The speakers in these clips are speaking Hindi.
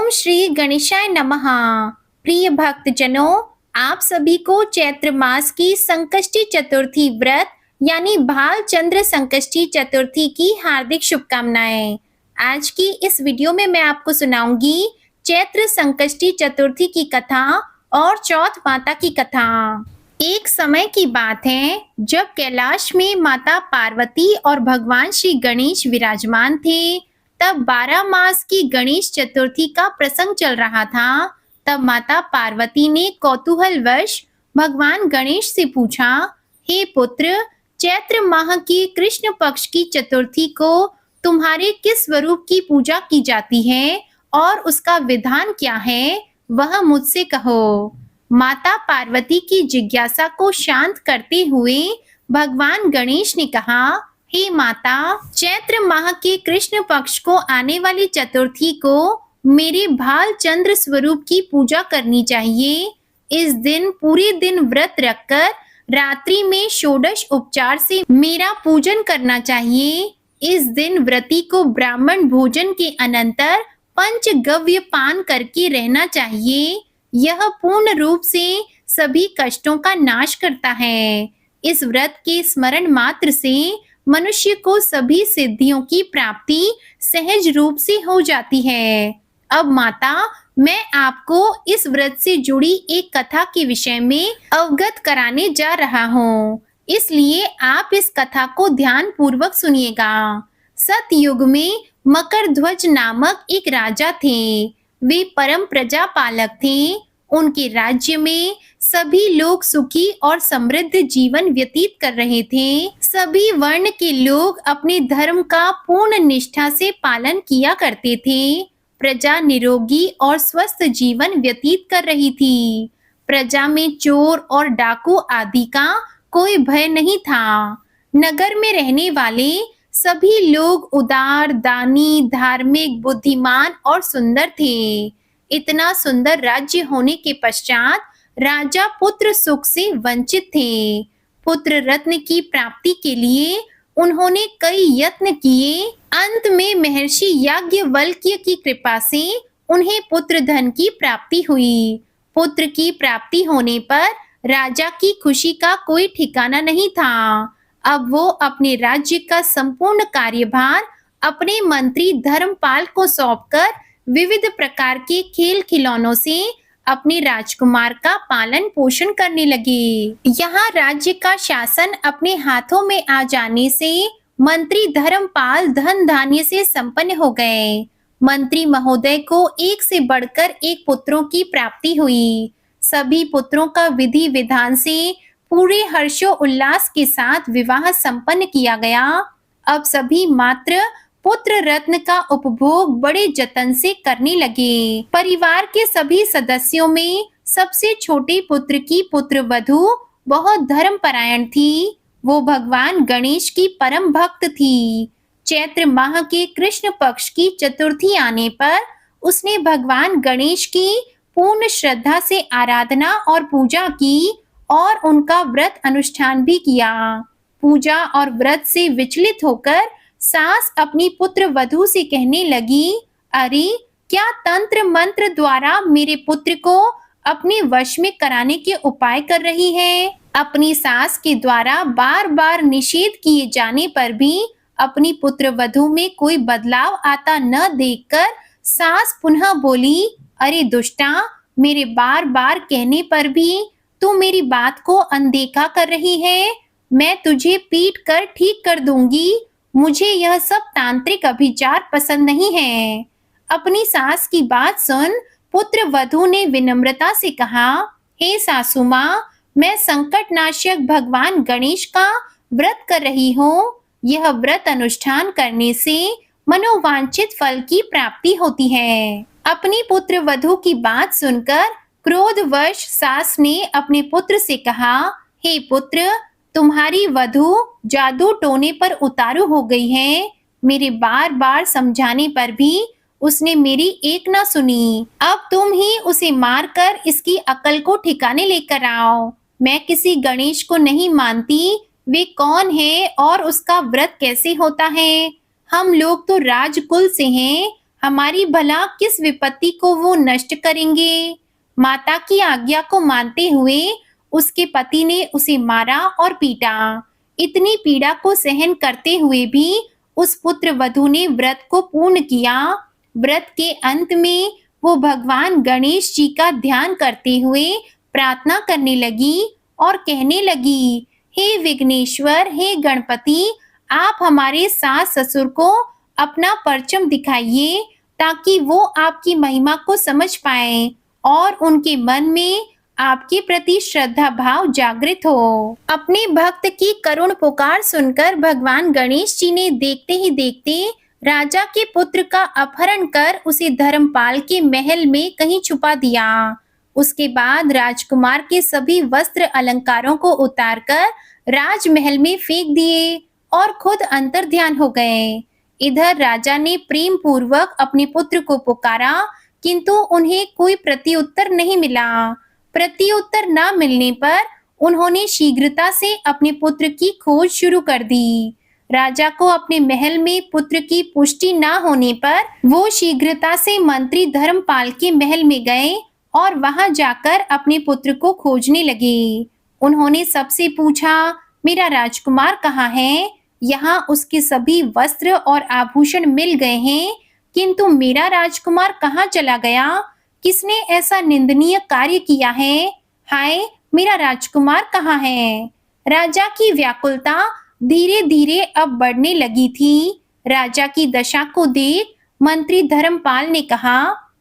ओम श्री गणेशाय नमः। प्रिय भक्तजनों, आप सभी को चैत्र मास की संकष्टी चतुर्थी व्रत यानी भालचंद्र संकष्टी चतुर्थी की हार्दिक शुभकामनाएं। आज की इस वीडियो में मैं आपको सुनाऊंगी चैत्र संकष्टी चतुर्थी की कथा और चौथ माता की कथा। एक समय की बात है जब कैलाश में माता पार्वती और भगवान श्री गणेश विराजमान थे। तब 12 मास की गणेश चतुर्थी का प्रसंग चल रहा था। तब माता पार्वती ने कौतूहलवश भगवान गणेश से पूछा, हे पुत्र, चैत्र माह की कृष्ण पक्ष की चतुर्थी को तुम्हारे किस स्वरूप की पूजा की जाती है और उसका विधान क्या है, वह मुझसे कहो। माता पार्वती की जिज्ञासा को शांत करते हुए भगवान गणेश ने कहा, हे माता, चैत्र माह के कृष्ण पक्ष को आने वाली चतुर्थी को मेरे भालचंद्र स्वरूप की पूजा करनी चाहिए। इस दिन पूरे दिन व्रत रखकर रात्रि में षोडश उपचार से मेरा पूजन करना चाहिए। इस दिन व्रती को ब्राह्मण भोजन के अनंतर पंचगव्य पान करके रहना चाहिए। यह पूर्ण रूप से सभी कष्टों का नाश करता है। इस व्रत के स्मरण मात्र से मनुष्य को सभी सिद्धियों की प्राप्ति सहज रूप से हो जाती है। अब माता, मैं आपको इस व्रत से जुड़ी एक कथा के विषय में अवगत कराने जा रहा हूँ, इसलिए आप इस कथा को ध्यान पूर्वक सुनिएगा। सतयुग में मकरध्वज नामक एक राजा थे। वे परम प्रजापालक थे। उनके राज्य में सभी लोग सुखी और समृद्ध जीवन व्यतीत कर रहे थे। सभी वर्ण के लोग अपने धर्म का पूर्ण निष्ठा से पालन किया करते थे। प्रजा निरोगी और स्वस्थ जीवन व्यतीत कर रही थी। प्रजा में चोर और डाकू आदि का कोई भय नहीं था। नगर में रहने वाले सभी लोग उदार, दानी, धार्मिक, बुद्धिमान और सुंदर थे। इतना सुंदर राज्य होने के पश्चात राजा पुत्र सुख से वंचित थे। पुत्र रत्न की प्राप्ति के लिए उन्होंने कई यत्न किए। अंत में महर्षि याज्ञवल्क्य की कृपा से उन्हें पुत्र धन की प्राप्ति हुई। पुत्र की प्राप्ति होने पर राजा की खुशी का कोई ठिकाना नहीं था। अब वो अपने राज्य का संपूर्ण कार्यभार अपने मंत्री धर्मपाल को सौंपकर विविध प्रकार के खेल खिलौनों से अपने राजकुमार का पालन पोषण करने लगे। यहाँ राज्य का शासन अपने हाथों में आ जाने से मंत्री धर्मपाल धन धान्य से संपन्न हो गए। मंत्री महोदय को एक से बढ़कर एक पुत्रों की प्राप्ति हुई। सभी पुत्रों का विधि विधान से पूरे हर्षो उल्लास के साथ विवाह संपन्न किया गया। अब सभी मात्र पुत्र रत्न का उपभोग बड़े जतन से करने लगे। परिवार के सभी सदस्यों में सबसे छोटे पुत्र की पुत्र वधू बहुत धर्मपरायण थी। वो भगवान गणेश की परम भक्त थी। चैत्र माह के कृष्ण पक्ष की चतुर्थी आने पर उसने भगवान गणेश की पूर्ण श्रद्धा से आराधना और पूजा की और उनका व्रत अनुष्ठान भी किया। पूजा और व्रत से विचलित होकर सास अपनी पुत्र वधू से कहने लगी, अरे, क्या तंत्र मंत्र द्वारा मेरे पुत्र को अपने वश में कराने के उपाय कर रही है? अपनी सास के द्वारा बार बार निषेध किए जाने पर भी अपनी पुत्र वधू में कोई बदलाव आता न देखकर सास पुनः बोली, अरे दुष्टा, मेरे बार बार कहने पर भी तू मेरी बात को अनदेखा कर रही है। मैं तुझे पीट कर ठीक कर दूंगी। मुझे यह सब तांत्रिक अभिचार पसंद नहीं है। अपनी सास की बात सुन पुत्र वधू ने विनम्रता से कहा, हे सासू माँ, मैं संकटनाशक भगवान गणेश का व्रत कर रही हूँ। यह व्रत अनुष्ठान करने से मनोवांछित फल की प्राप्ति होती है। अपनी पुत्र वधू की बात सुनकर क्रोधवश सास ने अपने पुत्र से कहा, हे पुत्र, तुम्हारी वधू जादू टोने पर उतारू हो गई है। मेरे बार बार समझाने पर भी उसने मेरी एक ना सुनी। अब तुम ही उसे मारकर इसकी अकल को ठिकाने लेकर आओ। मैं किसी गणेश को नहीं मानती। वे कौन है और उसका व्रत कैसे होता है? हम लोग तो राजकुल से हैं। हमारी भला किस विपत्ति को वो नष्ट करेंगे। माता की आज्ञा को मानते हुए उसके पति ने उसे मारा और पीटा। इतनी पीड़ा को सहन करते हुए भी उस पुत्र वधू ने व्रत को पूर्ण किया। व्रत के अंत में वो भगवान गणेश जी का ध्यान करते हुए प्रार्थना करने लगी और कहने लगी, हे विघ्नेश्वर, हे गणपति, आप हमारे सास ससुर को अपना परचम दिखाइए ताकि वो आपकी महिमा को समझ पाए और उनके मन में आपके प्रति श्रद्धा भाव जागृत हो। अपने भक्त की करुण पुकार सुनकर भगवान गणेश जी ने देखते ही देखते राजा के पुत्र का अपहरण कर उसे धर्मपाल के महल में कहीं छुपा दिया। उसके बाद राजकुमार के सभी वस्त्र अलंकारों को उतारकर राजमहल में फेंक दिए और खुद अंतर्ध्यान हो गए। इधर राजा ने प्रेम पूर्वक अपने पुत्र को पुकारा, किंतु उन्हें कोई प्रत्युत्तर नहीं मिला। प्रत्युत्तर न मिलने पर उन्होंने शीघ्रता से अपने पुत्र की खोज शुरू कर दी। राजा को अपने महल में पुत्र की पुष्टि न होने पर वो शीघ्रता से मंत्री धर्मपाल के महल में गए और वहां जाकर अपने पुत्र को खोजने लगे। उन्होंने सबसे पूछा, मेरा राजकुमार कहाँ है? यहाँ उसके सभी वस्त्र और आभूषण मिल गए हैं, किंतु मेरा राजकुमार कहाँ चला गया? किसने ऐसा निंदनीय कार्य किया है? हाय, मेरा राजकुमार कहाँ है? राजा की व्याकुलता धीरे धीरे अब बढ़ने लगी थी। राजा की दशा को देख मंत्री धर्मपाल ने कहा,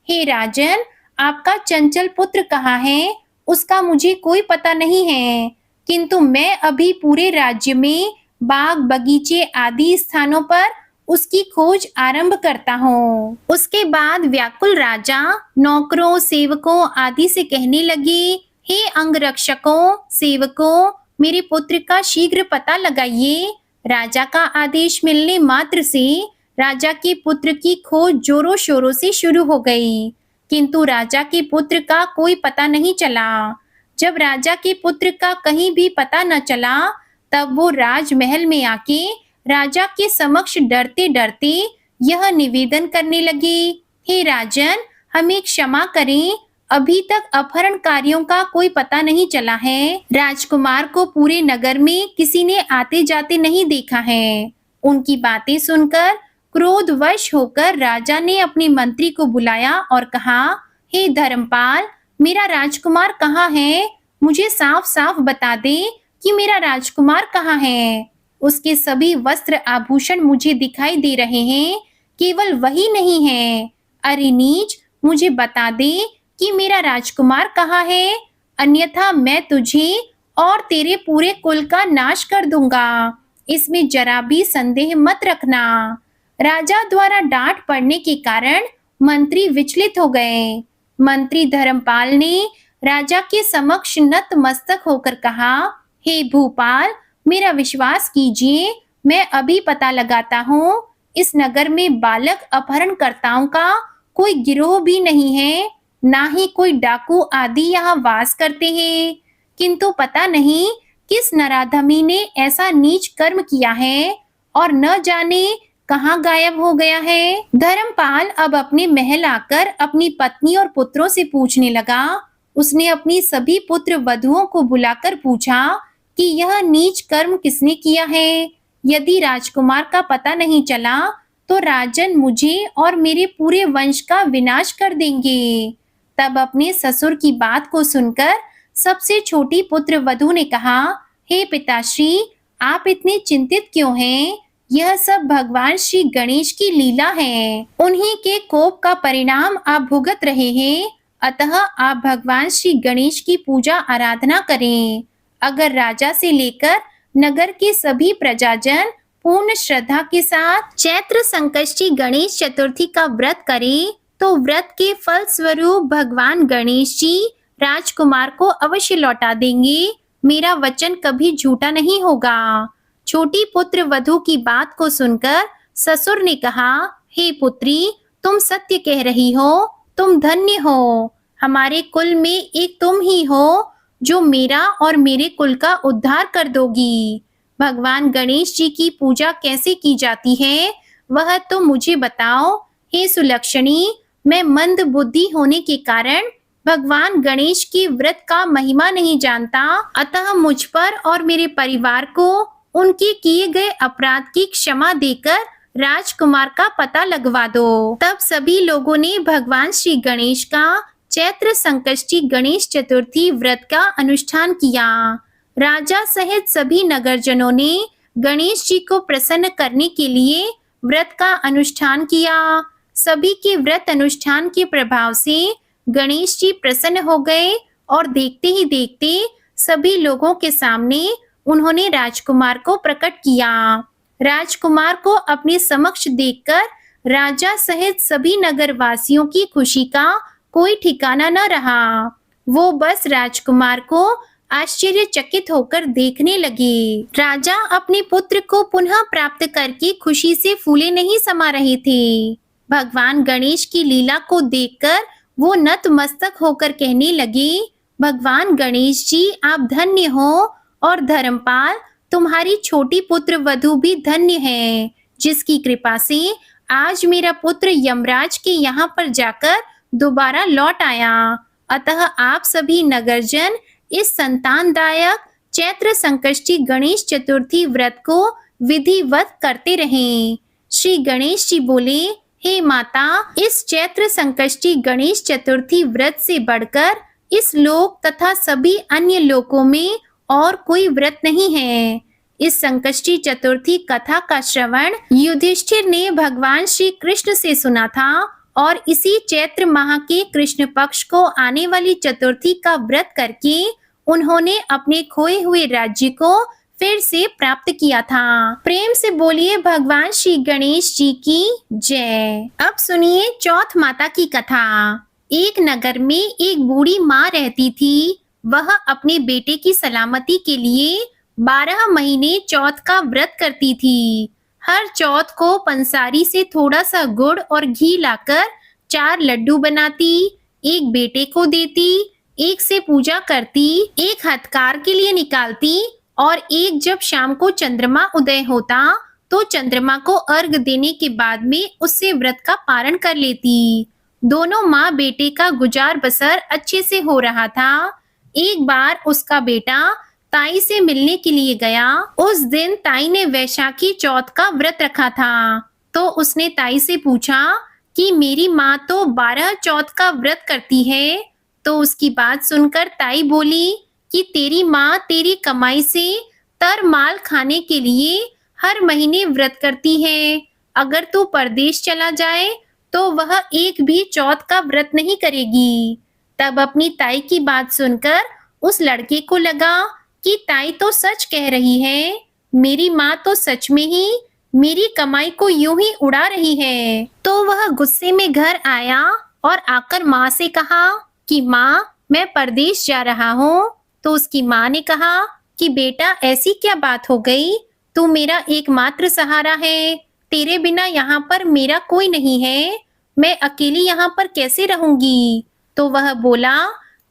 हे राजन, आपका चंचल पुत्र कहाँ है? उसका मुझे कोई पता नहीं है, किंतु मैं अभी पूरे राज्य में बाग बगीचे आदि स्थानों पर उसकी खोज आरंभ करता हूँ। उसके बाद व्याकुल राजा नौकरों, सेवकों आदि से कहने लगे, हे अंगरक्षकों, सेवकों, मेरे पुत्र का शीघ्र पता लगाइए। राजा का आदेश मिलने मात्र से राजा के पुत्र की खोज जोरों शोरों से शुरू हो गई, किंतु राजा के पुत्र का कोई पता नहीं चला। जब राजा के पुत्र का कहीं भी पता न चला, तब वो राजमहल में आके राजा के समक्ष डरते डरते यह निवेदन करने लगे, हे राजन, हमें क्षमा करें, अभी तक अपहरणकारियों का कोई पता नहीं चला है। राजकुमार को पूरे नगर में किसी ने आते जाते नहीं देखा है। उनकी बातें सुनकर क्रोधवश होकर राजा ने अपने मंत्री को बुलाया और कहा, हे धर्मपाल, मेरा राजकुमार कहाँ है? मुझे साफ साफ बता दे कि मेरा राजकुमार कहाँ है। उसके सभी वस्त्र आभूषण मुझे दिखाई दे रहे हैं, केवल वही नहीं है। अरे नीच, मुझे बता दे कि मेरा राजकुमार कहाँ है, अन्यथा मैं तुझे और तेरे पूरे कुल का नाश कर दूंगा। इसमें जरा भी संदेह मत रखना। राजा द्वारा डांट पड़ने के कारण मंत्री विचलित हो गए। मंत्री धर्मपाल ने राजा के समक्ष नतमस्तक होकर कहा, हे भूपाल, मेरा विश्वास कीजिए, मैं अभी पता लगाता हूँ। इस नगर में बालक अपहरणकर्ताओं का कोई गिरोह भी नहीं है, ना ही कोई डाकू आदि यहाँ वास करते हैं, किंतु पता नहीं किस नराधमी ने ऐसा नीच कर्म किया है और न जाने कहाँ गायब हो गया है। धर्मपाल अब अपने महल आकर अपनी पत्नी और पुत्रों से पूछने लगा। उसने अपनी सभी पुत्र वधुओं को बुलाकर पूछा कि यह नीच कर्म किसने किया है। यदि राजकुमार का पता नहीं चला तो राजन मुझे और मेरे पूरे वंश का विनाश कर देंगे। तब अपने ससुर की बात को सुनकर सबसे छोटी पुत्र वधु ने कहा, हे पिताश्री, आप इतने चिंतित क्यों हैं? यह सब भगवान श्री गणेश की लीला है। उन्हीं के कोप का परिणाम आप भुगत रहे हैं। अतः आप भगवान श्री गणेश की पूजा आराधना करें। अगर राजा से लेकर नगर के सभी प्रजाजन पूर्ण श्रद्धा के साथ चैत्र संकष्टी गणेश चतुर्थी का व्रत करें, तो व्रत के फल स्वरूप भगवान गणेश जी राजकुमार को अवश्य लौटा देंगे। मेरा वचन कभी झूठा नहीं होगा। छोटी पुत्र वधु की बात को सुनकर ससुर ने कहा, हे पुत्री, तुम सत्य कह रही हो, तुम धन्य हो। हमारे कुल में एक तुम ही हो जो मेरा और मेरे कुल का उद्धार कर दोगी। भगवान गणेश जी की पूजा कैसे की जाती है वह तो मुझे बताओ। हे सुलक्षणी, मैं मंद बुद्धि होने के कारण भगवान गणेश की व्रत का महिमा नहीं जानता, अतः मुझ पर और मेरे परिवार को उनके किए गए अपराध की क्षमा देकर राजकुमार का पता लगवा दो। तब सभी लोगों ने भगवान श्री गणेश का चैत्र संकष्टी गणेश चतुर्थी व्रत का अनुष्ठान किया। राजा सहित सभी नगरजनों ने गणेश जी को प्रसन्न करने के लिए व्रत का अनुष्ठान किया। सभी के व्रत अनुष्ठान के प्रभाव से गणेश जी प्रसन्न हो गए और देखते ही देखते सभी लोगों के सामने उन्होंने राजकुमार को प्रकट किया। राजकुमार को अपने समक्ष देखकर राजा सहित सभी नगरवासियों की खुशी का कोई ठिकाना न रहा। वो बस राजकुमार को आश्चर्यचकित होकर देखने लगे। राजा अपने पुत्र को पुनः प्राप्त करके खुशी से फूले नहीं समा रहे थे। भगवान गणेश की लीला को देखकर वो नतमस्तक होकर कहने लगे, भगवान गणेश जी, आप धन्य हो और धर्मपाल, तुम्हारी छोटी पुत्र वधू भी धन्य है, जिसकी कृपा से आज मेरा पुत्र यमराज के यहाँ पर जाकर दोबारा लौट आया। अतः आप सभी नगरजन इस संतानदायक चैत्र संकष्टी गणेश चतुर्थी व्रत को विधिवत करते रहें। श्री गणेश जी बोले, हे माता, इस चैत्र संकष्टी गणेश चतुर्थी व्रत से बढ़कर इस लोक तथा सभी अन्य लोकों में और कोई व्रत नहीं है। इस संकष्टी चतुर्थी कथा का श्रवण युधिष्ठिर ने भगवान श्री कृष्ण से सुना था और इसी चैत्र माह के कृष्ण पक्ष को आने वाली चतुर्थी का व्रत करके उन्होंने अपने खोए हुए राज्य को फिर से प्राप्त किया था। प्रेम से बोलिए भगवान श्री गणेश जी की जय। अब सुनिए चौथ माता की कथा। एक नगर में एक बूढ़ी माँ रहती थी। वह अपने बेटे की सलामती के लिए 12 महीने चौथ का व्रत करती थी। हर चौथ को पंसारी से थोड़ा सा गुड़ और घी लाकर 4 लड्डू बनाती, एक बेटे को देती, एक से पूजा करती, एक हथकार के लिए निकालती और एक जब शाम को चंद्रमा उदय होता तो चंद्रमा को अर्घ देने के बाद में उससे व्रत का पारण कर लेती। दोनों माँ बेटे का गुजार बसर अच्छे से हो रहा था। एक बार उसका बेटा ताई से मिलने के लिए गया। उस दिन ताई ने वैशाखी चौथ का व्रत रखा था, तो उसने ताई से पूछा कि मेरी माँ तो 12 चौथ का व्रत करती है। तो उसकी बात सुनकर ताई बोली कि तेरी माँ तेरी कमाई से तर माल खाने के लिए हर महीने व्रत करती है। अगर तू परदेश चला जाए तो वह एक भी चौथ का व्रत नहीं करेगी। तब अपनी ताई की बात सुनकर उस लड़के को लगा कि ताई तो सच कह रही है, मेरी माँ तो सच में ही मेरी कमाई को यूं ही उड़ा रही है। तो वह गुस्से में घर आया और आकर माँ से कहा कि माँ, मैं परदेश जा रहा हूँ। तो उसकी माँ ने कहा कि बेटा, ऐसी क्या बात हो गई, तू मेरा एकमात्र सहारा है, तेरे बिना यहाँ पर मेरा कोई नहीं है, मैं अकेली यहाँ पर कैसे रहूंगी। तो वह बोला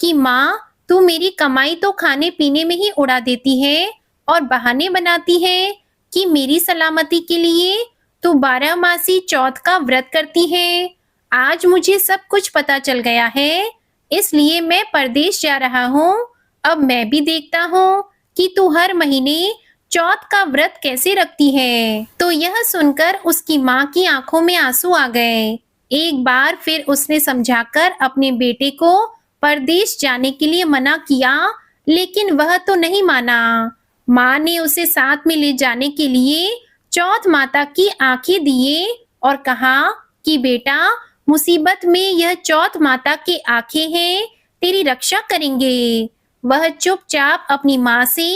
कि माँ, तू मेरी कमाई तो खाने पीने में ही उड़ा देती है और बहाने बनाती है कि मेरी सलामती के लिए तू 12 मासी चौथ का व्रत करती है। आज मुझे सब कुछ पता चल गया है, इसलिए मैं परदेश जा रहा हूँ। अब मैं भी देखता हूँ कि तू हर महीने चौथ का व्रत कैसे रखती है। तो यह सुनकर उसकी माँ की आंखों में आंसू आ गए। एक बार फिर उसने समझाकर अपने बेटे को परदेश जाने के लिए मना किया, लेकिन वह तो नहीं माना। माँ ने उसे साथ में ले जाने के लिए चौथ माता की आंखें दिए और कहा कि बेटा, मुसीबत में यह चौथ माता की आंखें हैं, तेरी रक्षा करेंगे। वह चुपचाप अपनी माँ से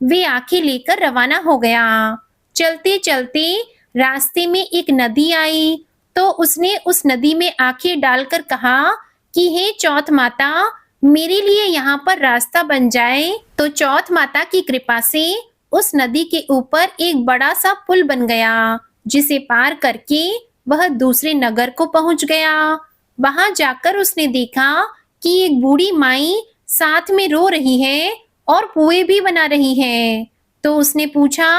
वे आंखें लेकर रवाना हो गया। चलते चलते रास्ते में एक नदी आई, तो उसने उस नदी में आंखें डालकर कहा कि हे चौथ माता, मेरे लिए यहाँ पर रास्ता बन जाए। तो चौथ माता की कृपा से उस नदी के ऊपर एक बड़ा सा पुल बन गया, जिसे पार करके वह दूसरे नगर को पहुंच गया। वहां जाकर उसने देखा कि एक बूढ़ी माई साथ में रो रही है और पुए भी बना रही है। तो उसने पूछा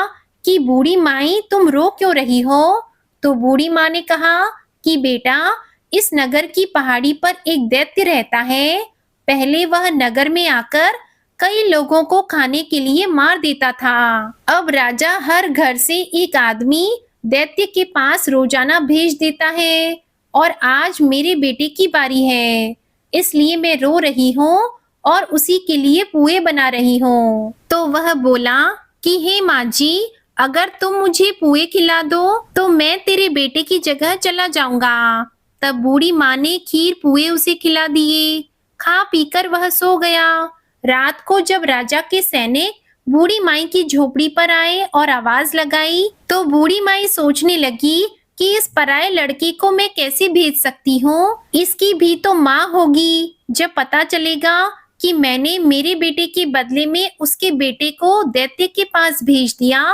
कि बूढ़ी माई, तुम रो क्यों रही हो। तो बूढ़ी माँ ने कहा कि बेटा, इस नगर की पहाड़ी पर एक दैत्य रहता है। पहले वह नगर में आकर कई लोगों को खाने के लिए मार देता था। अब राजा हर घर से एक आदमी दैत्य के पास रोजाना भेज देता है और आज मेरे बेटे की बारी है, इसलिए मैं रो रही हूँ और उसी के लिए पुए बना रही हूँ। तो वह बोला कि हे माँ जी, अगर तुम मुझे पुए खिला दो तो मैं तेरे बेटे की जगह चला जाऊंगा। तब बूढ़ी माँ ने खीर पुए उसे खिला दिए। खा पीकर वह सो गया। रात को जब राजा के सैनिक बूढ़ी माई की झोपड़ी पर आए और आवाज लगाई, तो बूढ़ी माई सोचने लगी कि इस पराये लड़के को मैं कैसे भेज सकती हूँ। इसकी भी तो माँ होगी। जब पता चलेगा कि मैंने मेरे बेटे के बदले में उसके बेटे को दैत्य के पास भेज दिया,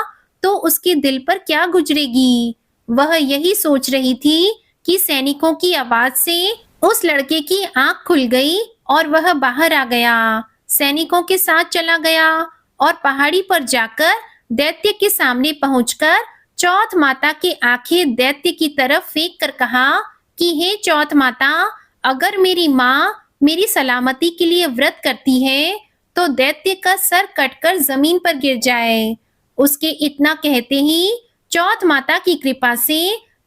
तो उसके दिल पर क्या गुजरेगी। वह यही सोच रही थी कि सैनिकों की आवाज से उस लड़के की आंख खुल गई और वह बाहर आ गया। सैनिकों के साथ चला गया और पहाड़ी पर जाकर दैत्य के सामने पहुंचकर चौथ माता की आंखें दैत्य की तरफ फेंक कर कहा कि हे चौथ माता, अगर मेरी माँ मेरी सलामती के लिए व्रत करती है तो दैत्य का सर कटकर जमीन पर गिर जाए। उसके इतना कहते ही चौथ माता की कृपा से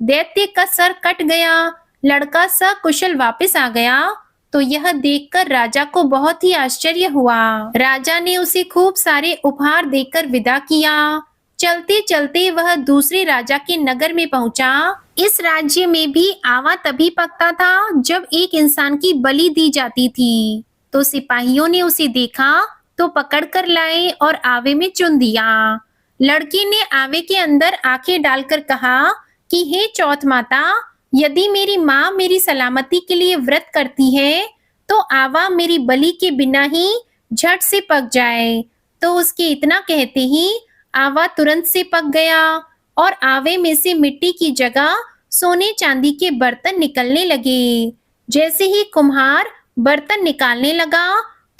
दैत्य का सर कट गया। लड़का सकुशल वापस आ गया। तो यह देखकर राजा को बहुत ही आश्चर्य हुआ। राजा ने उसे खूब सारे उपहार देकर विदा किया। चलते चलते वह दूसरे राजा के नगर में पहुंचा। इस राज्य में भी आवा तभी पकता था जब एक इंसान की बलि दी जाती थी। तो सिपाहियों ने उसे देखा तो पकड़ कर लाए और आवे में चुन दिया। लड़की ने आवे के अंदर आंखें डालकर कहा कि हे चौथ माता, यदि मेरी माँ मेरी सलामती के लिए व्रत करती है तो आवा मेरी बलि के बिना ही झट से पक जाए। तो उसके इतना कहते ही आवा तुरंत से पक गया और आवे में से मिट्टी की जगह सोने चांदी के बर्तन निकलने लगे। जैसे ही कुम्हार बर्तन निकालने लगा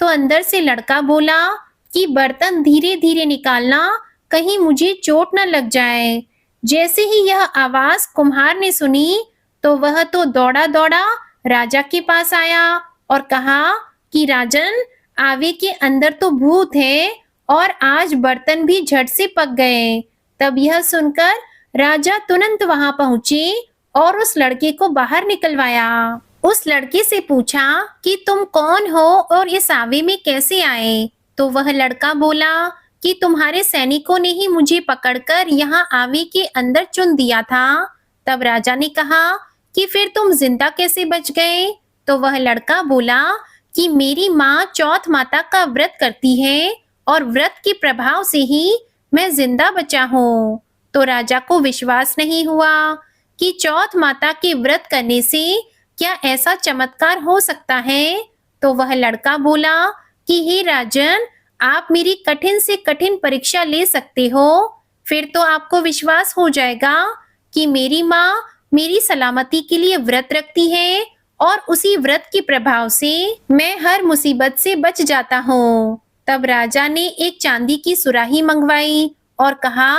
तो अंदर से लड़का बोला कि बर्तन धीरे धीरे निकालना, कहीं मुझे चोट न लग जाए। जैसे ही यह आवाज कुम्हार ने सुनी तो वह तो दौड़ा दौड़ा राजा के पास आया और कहा कि राजन, आवे के अंदर तो भूत है और आज बर्तन भी झट से पक गए। तब यह सुनकर राजा तुरंत वहां पहुंचे और उस लड़के को बाहर निकलवाया। उस लड़के से पूछा कि तुम कौन हो और इस आवे में कैसे आए। तो वह लड़का बोला कि तुम्हारे सैनिकों ने ही मुझे पकड़कर यहाँ आवे के अंदर चुन दिया था। तब राजा ने कहा कि फिर तुम जिंदा कैसे बच गए। तो वह लड़का बोला कि मेरी माँ चौथ माता का व्रत करती है और व्रत के प्रभाव से ही मैं जिंदा बचा हूँ। तो राजा को विश्वास नहीं हुआ कि चौथ माता के व्रत करने से क्या ऐसा चमत्कार हो सकता है। तो वह लड़का बोला कि हे राजन, आप मेरी कठिन से कठिन परीक्षा ले सकते हो, फिर तो आपको विश्वास हो जाएगा कि मेरी माँ मेरी सलामती के लिए व्रत रखती है और उसी व्रत के प्रभाव से मैं हर मुसीबत से बच जाता हूँ। तब राजा ने एक चांदी की सुराही मंगवाई और कहा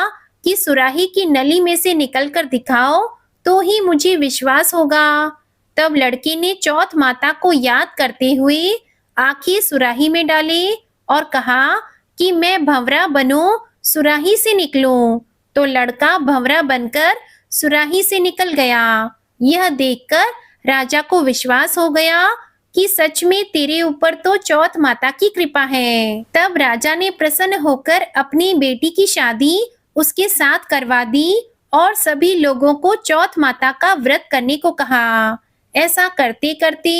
कि सुराही की नली में से निकलकर दिखाओ तो ही मुझे विश्वास होगा। तब लड़के ने चौथ माता को याद करते हुए आंखें सुराही में डाले और कहा कि मैं भंवरा बनूं, सुराही से निकलूं। तो लड़का भंवरा बनकर सुराही से निकल गया। यह देखकर राजा को विश्वास हो गया कि सच में तेरे ऊपर तो चौथ माता की कृपा है। तब राजा ने प्रसन्न होकर अपनी बेटी की शादी उसके साथ करवा दी और सभी लोगों को चौथ माता का व्रत करने को कहा। ऐसा करते करते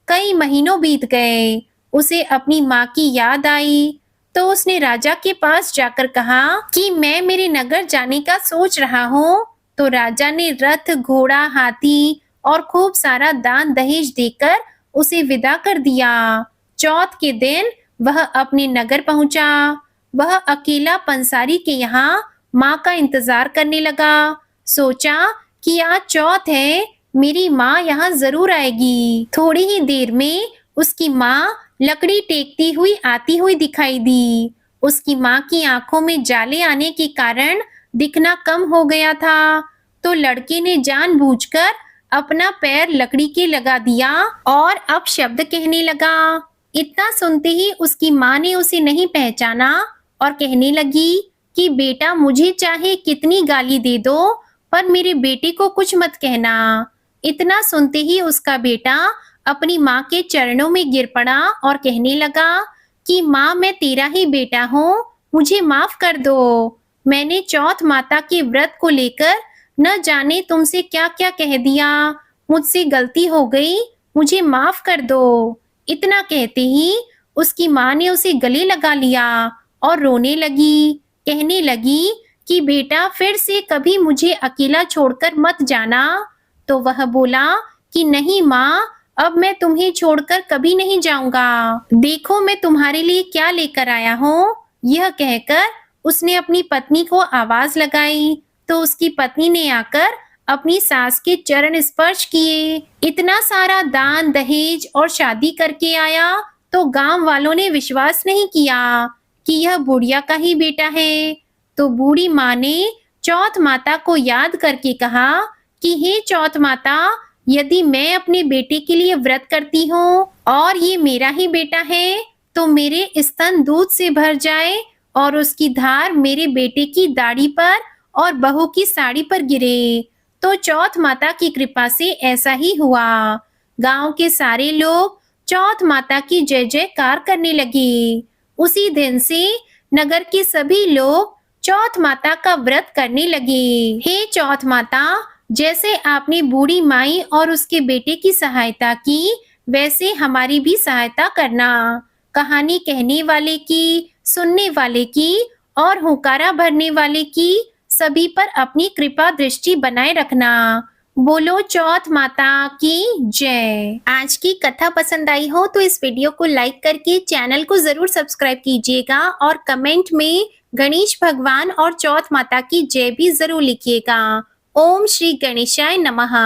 कई महीनों बीत गए। उसे अपनी माँ की याद आई तो उसने राजा के पास जाकर कहा कि मैं मेरे नगर जाने का सोच रहा हूँ। तो राजा ने रथ, घोड़ा, हाथी और खूब सारा दान दहेज देकर उसे विदा कर दिया। चौथ के दिन वह अपने नगर पहुंचा। वह अकेला पंसारी के यहाँ माँ का इंतजार करने लगा। सोचा कि आज चौथ है, मेरी माँ यहाँ जरूर आएगी। थोड़ी ही देर में उसकी माँ लकड़ी टेकती हुई आती हुई दिखाई दी। उसकी माँ की आंखों में जाले आने के कारण दिखना कम हो गया था। तो लड़के ने जानबूझकर अपना पैर लकड़ी के लगा दिया और अब शब्द कहने लगा। इतना सुनते ही उसकी माँ ने उसे नहीं पहचाना और कहने लगी कि बेटा, मुझे चाहे कितनी गाली दे दो पर मेरे बेटे को कुछ मत कहना। इतना सुनते ही उसका बेटा अपनी माँ के चरणों में गिर पड़ा और कहने लगा कि माँ, मैं तेरा ही बेटा हूँ, मुझे माफ कर दो। मैंने चौथ माता के व्रत को लेकर न जाने तुमसे क्या क्या कह दिया, मुझसे गलती हो गई, मुझे माफ कर दो। इतना कहते ही उसकी माँ ने उसे गले लगा लिया और रोने लगी, कहने लगी कि बेटा, फिर से कभी मुझे अकेला छोड़कर मत जाना। तो वह बोला कि नहीं माँ, अब मैं तुम्हें छोड़कर कभी नहीं जाऊंगा। देखो मैं तुम्हारे लिए क्या लेकर आया हूँ। यह कहकर उसने अपनी पत्नी को आवाज लगाई तो उसकी पत्नी ने आकर अपनी सास के चरण स्पर्श किए। इतना सारा दान दहेज और शादी करके आया तो गांव वालों ने विश्वास नहीं किया कि यह बुढ़िया का ही बेटा है। तो बूढ़ी माँ ने चौथ माता को याद करके कहा कि हे चौथ माता, यदि मैं अपने बेटे के लिए व्रत करती हूँ और ये मेरा ही बेटा है तो मेरे स्तन दूध से भर जाए और उसकी धार मेरे बेटे की दाढ़ी पर और बहू की साड़ी पर गिरे। तो चौथ माता की कृपा से ऐसा ही हुआ। गांव के सारे लोग चौथ माता की जय जयकार करने लगे। उसी दिन से नगर के सभी लोग चौथ माता का व्रत करने लगे। हे चौथ माता, जैसे आपने बूढ़ी माई और उसके बेटे की सहायता की, वैसे हमारी भी सहायता करना। कहानी कहने वाले की, सुनने वाले की और हुंकारा भरने वाले की सभी पर अपनी कृपा दृष्टि बनाए रखना। बोलो चौथ माता की जय। आज की कथा पसंद आई हो तो इस वीडियो को लाइक करके चैनल को जरूर सब्सक्राइब कीजिएगा और कमेंट में गणेश भगवान और चौथ माता की जय भी जरूर लिखिएगा। ओम श्री गणेशाय नमः।